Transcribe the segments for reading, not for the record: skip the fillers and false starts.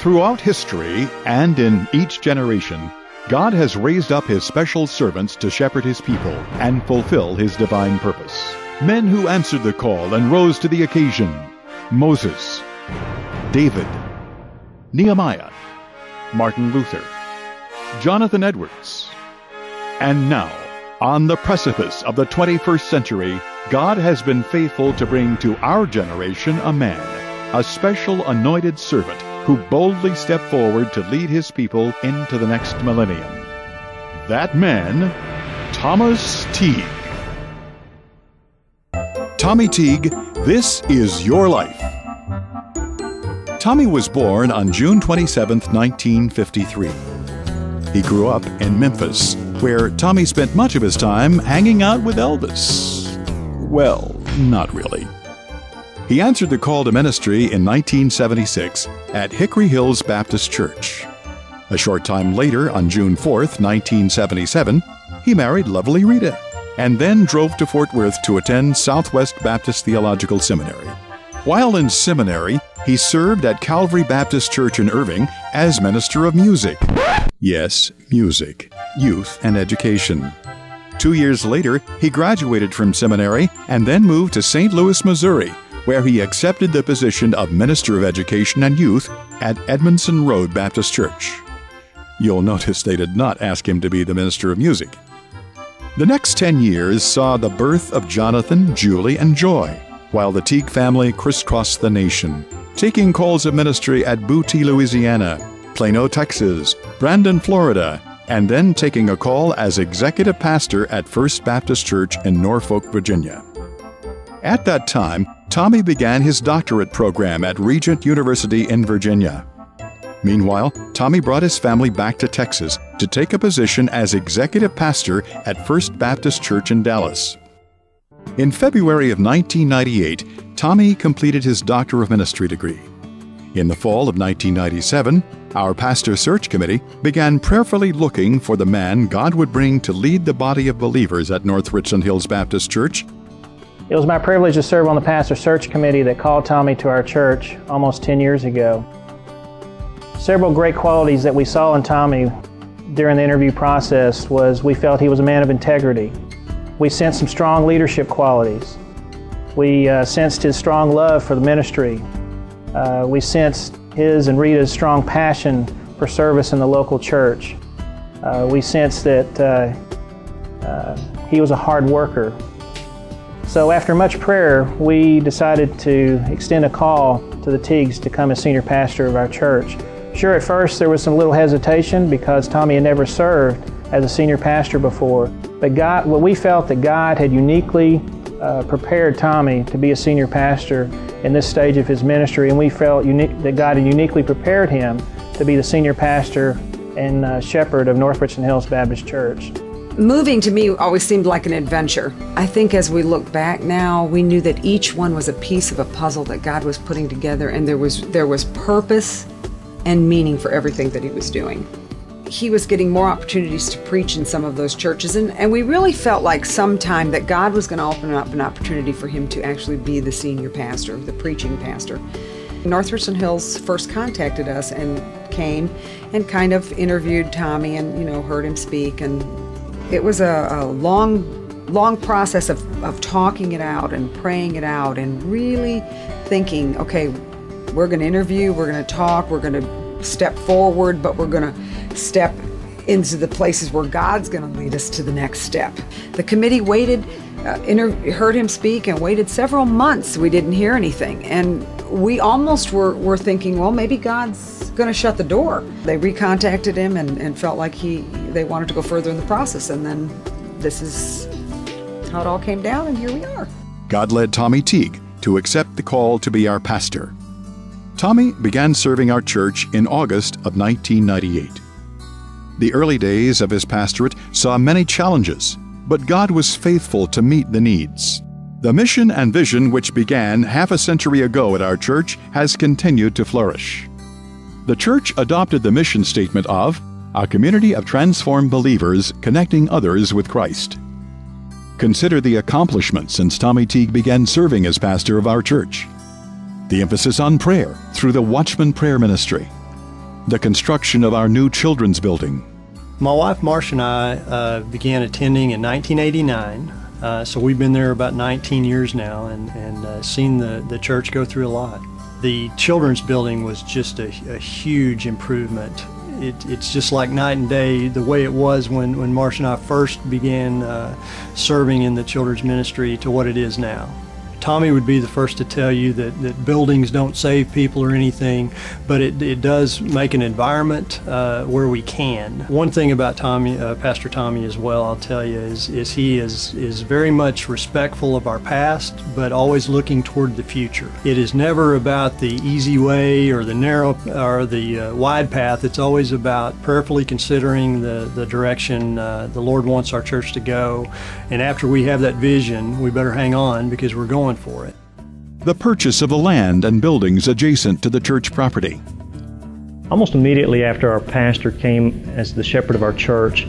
Throughout history and in each generation, God has raised up His special servants to shepherd His people and fulfill His divine purpose. Men who answered the call and rose to the occasion: Moses, David, Nehemiah, Martin Luther, Jonathan Edwards. And now, on the precipice of the 21st century, God has been faithful to bring to our generation a man, a special anointed servant who boldly stepped forward to lead His people into the next millennium. That man, Thomas Teague. Tommy Teague, this is your life. Tommy was born on June 27, 1953. He grew up in Memphis, where Tommy spent much of his time hanging out with Elvis. Well, not really. He answered the call to ministry in 1976 at Hickory Hills Baptist Church. A short time later, on June 4, 1977, he married lovely Rita, and then drove to Fort Worth to attend Southwest Baptist Theological Seminary. While in seminary, he served at Calvary Baptist Church in Irving as minister of music. Yes, music, youth, and education. 2 years later, he graduated from seminary and then moved to St. Louis, Missouri, where he accepted the position of Minister of Education and Youth at Edmondson Road Baptist Church. You'll notice they did not ask him to be the Minister of Music. The next 10 years saw the birth of Jonathan, Julie, and Joy, while the Teague family crisscrossed the nation, taking calls of ministry at Booty, Louisiana, Plano, Texas, Brandon, Florida, and then taking a call as executive pastor at First Baptist Church in Norfolk, Virginia. At that time, Tommy began his doctorate program at Regent University in Virginia. Meanwhile, Tommy brought his family back to Texas to take a position as executive pastor at First Baptist Church in Dallas. In February of 1998, Tommy completed his Doctor of Ministry degree. In the fall of 1997, our pastor search committee began prayerfully looking for the man God would bring to lead the body of believers at North Richland Hills Baptist Church. It was my privilege to serve on the pastor search committee that called Tommy to our church almost 10 years ago. Several great qualities that we saw in Tommy during the interview process was we felt he was a man of integrity. We sensed some strong leadership qualities. We sensed his strong love for the ministry. We sensed his and Rita's strong passion for service in the local church. We sensed that he was a hard worker. So after much prayer, we decided to extend a call to the Teagues to come as senior pastor of our church. Sure, at first there was some little hesitation because Tommy had never served as a senior pastor before. But we felt that God had uniquely prepared Tommy to be a senior pastor in this stage of his ministry, and we felt that God had uniquely prepared him to be the senior pastor and shepherd of North Richland Hills Baptist Church. Moving to me always seemed like an adventure. I think as we look back now, we knew that each one was a piece of a puzzle that God was putting together, and there was purpose and meaning for everything that He was doing. He was getting more opportunities to preach in some of those churches, and we really felt like sometime that God was going to open up an opportunity for him to actually be the senior pastor, the preaching pastor. North Richland Hills first contacted us and came and kind of interviewed Tommy and, heard him speak, and it was a long process of talking it out and praying it out and really thinking, okay, we're going to interview, we're going to talk, we're going to step forward, but we're going to step into the places where God's going to lead us to the next step. The committee waited, heard him speak, and waited several months. We didn't hear anything, and we almost were thinking, well, maybe God's going to shut the door. They recontacted him and felt like they wanted to go further in the process, and then this is how it all came down, and here we are. God led Tommy Teague to accept the call to be our pastor. Tommy began serving our church in August of 1998. The early days of his pastorate saw many challenges, but God was faithful to meet the needs. The mission and vision which began half a century ago at our church has continued to flourish. The church adopted the mission statement of a community of transformed believers connecting others with Christ. Consider the accomplishments since Tommy Teague began serving as pastor of our church. The emphasis on prayer through the Watchman Prayer Ministry, the construction of our new children's building. My wife Marcia and I began attending in 1989, so we've been there about 19 years now and seen the church go through a lot. The children's building was just a huge improvement. It's just like night and day the way it was when Marcia and I first began serving in the children's ministry to what it is now. Tommy would be the first to tell you that buildings don't save people or anything, but it does make an environment where we can. One thing about Tommy, Pastor Tommy as well, I'll tell you, is he is very much respectful of our past, but always looking toward the future. It is never about the easy way or the narrow or the wide path. It's always about prayerfully considering the direction the Lord wants our church to go. And after we have that vision, we better hang on because we're going for it. The purchase of the land and buildings adjacent to the church property. Almost immediately after our pastor came as the shepherd of our church,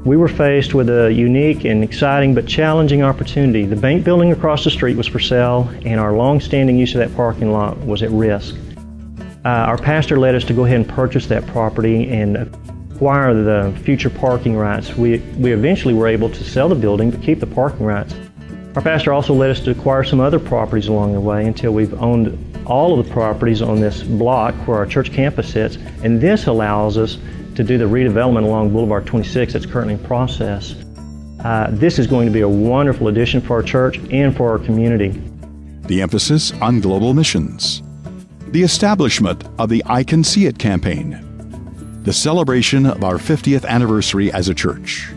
we were faced with a unique and exciting but challenging opportunity. The bank building across the street was for sale, and our long-standing use of that parking lot was at risk. Our pastor led us to go ahead and purchase that property and acquire the future parking rights. We eventually were able to sell the building but keep the parking rights. Our pastor also led us to acquire some other properties along the way until we've owned all of the properties on this block where our church campus sits, and this allows us to do the redevelopment along Boulevard 26 that's currently in process. This is going to be a wonderful addition for our church and for our community. The emphasis on global missions. The establishment of the I Can See It campaign. The celebration of our 50th anniversary as a church.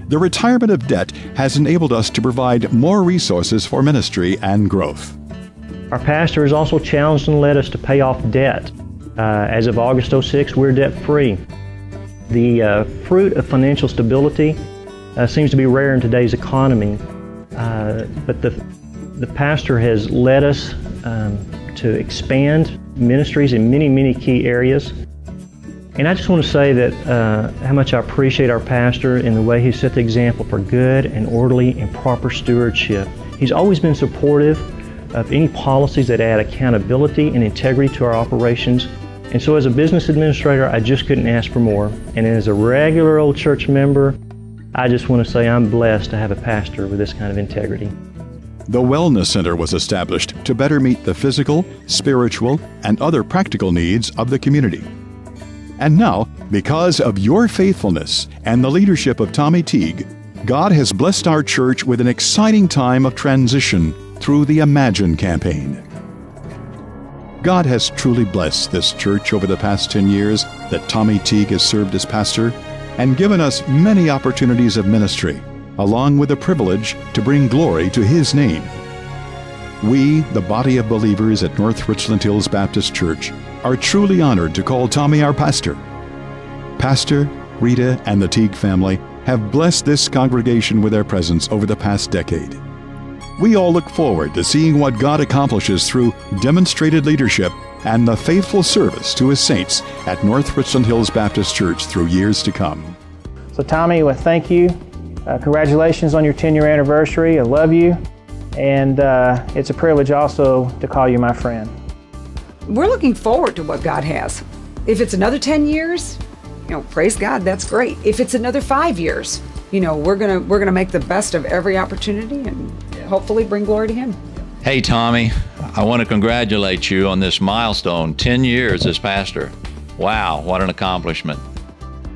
The retirement of debt has enabled us to provide more resources for ministry and growth. Our pastor has also challenged and led us to pay off debt. As of August 06, we're debt-free. The fruit of financial stability seems to be rare in today's economy, but the pastor has led us to expand ministries in many key areas. And I just want to say that how much I appreciate our pastor in the way he set the example for good and orderly and proper stewardship. He's always been supportive of any policies that add accountability and integrity to our operations. And so as a business administrator, I just couldn't ask for more. And as a regular old church member, I just want to say I'm blessed to have a pastor with this kind of integrity. The Wellness Center was established to better meet the physical, spiritual, and other practical needs of the community. And now, because of your faithfulness and the leadership of Tommy Teague, God has blessed our church with an exciting time of transition through the Imagine campaign. God has truly blessed this church over the past 10 years that Tommy Teague has served as pastor and given us many opportunities of ministry, along with the privilege to bring glory to His name. We, the body of believers at North Richland Hills Baptist Church, are truly honored to call Tommy our pastor. Pastor, Rita, and the Teague family have blessed this congregation with their presence over the past decade. We all look forward to seeing what God accomplishes through demonstrated leadership and the faithful service to His saints at North Richland Hills Baptist Church through years to come. So Tommy, well, thank you. Congratulations on your 10-year anniversary. I love you. And it's a privilege also to call you my friend. We're looking forward to what God has. If it's another 10 years, praise God, that's great. If it's another 5 years, we're gonna make the best of every opportunity and hopefully bring glory to Him. Hey Tommy, I want to congratulate you on this milestone, 10 years as pastor. Wow, what an accomplishment.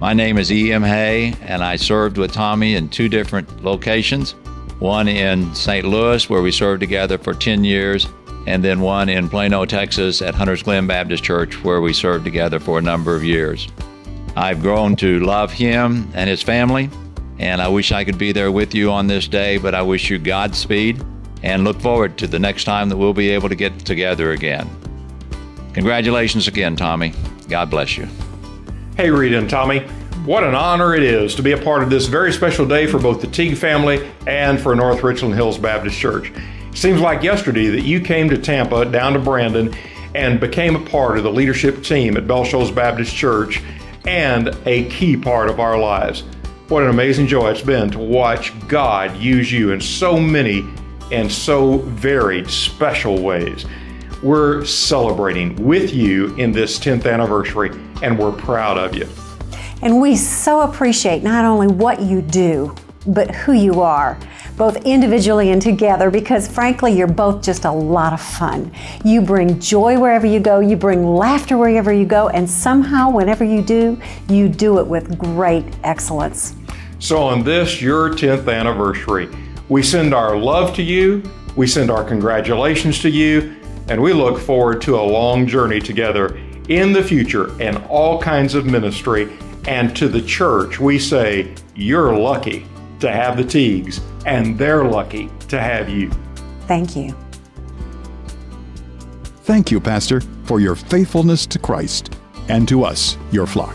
My name is E.M. Hay, and I served with Tommy in 2 different locations. One in St. Louis, where we served together for 10 years, and then one in Plano, Texas at Hunters Glen Baptist Church, where we served together for a number of years. I've grown to love him and his family, and I wish I could be there with you on this day, but I wish you Godspeed and look forward to the next time that we'll be able to get together again. Congratulations again, Tommy. God bless you. Hey, Rita and Tommy. What an honor it is to be a part of this very special day for both the Teague family and for North Richland Hills Baptist Church. It seems like yesterday that you came to Tampa, down to Brandon, and became a part of the leadership team at Bell Shoals Baptist Church and a key part of our lives. What an amazing joy it's been to watch God use you in so many and so varied special ways. we're celebrating with you in this 10th anniversary, and we're proud of you. And we so appreciate not only what you do, but who you are, both individually and together, because frankly, you're both just a lot of fun. You bring joy wherever you go, you bring laughter wherever you go, and somehow, whenever you do it with great excellence. So on this, your 10th anniversary, we send our love to you, we send our congratulations to you, and we look forward to a long journey together in the future and all kinds of ministry. And to the church, we say, you're lucky to have the Teagues, and they're lucky to have you. Thank you. Thank you, Pastor, for your faithfulness to Christ and to us, your flock.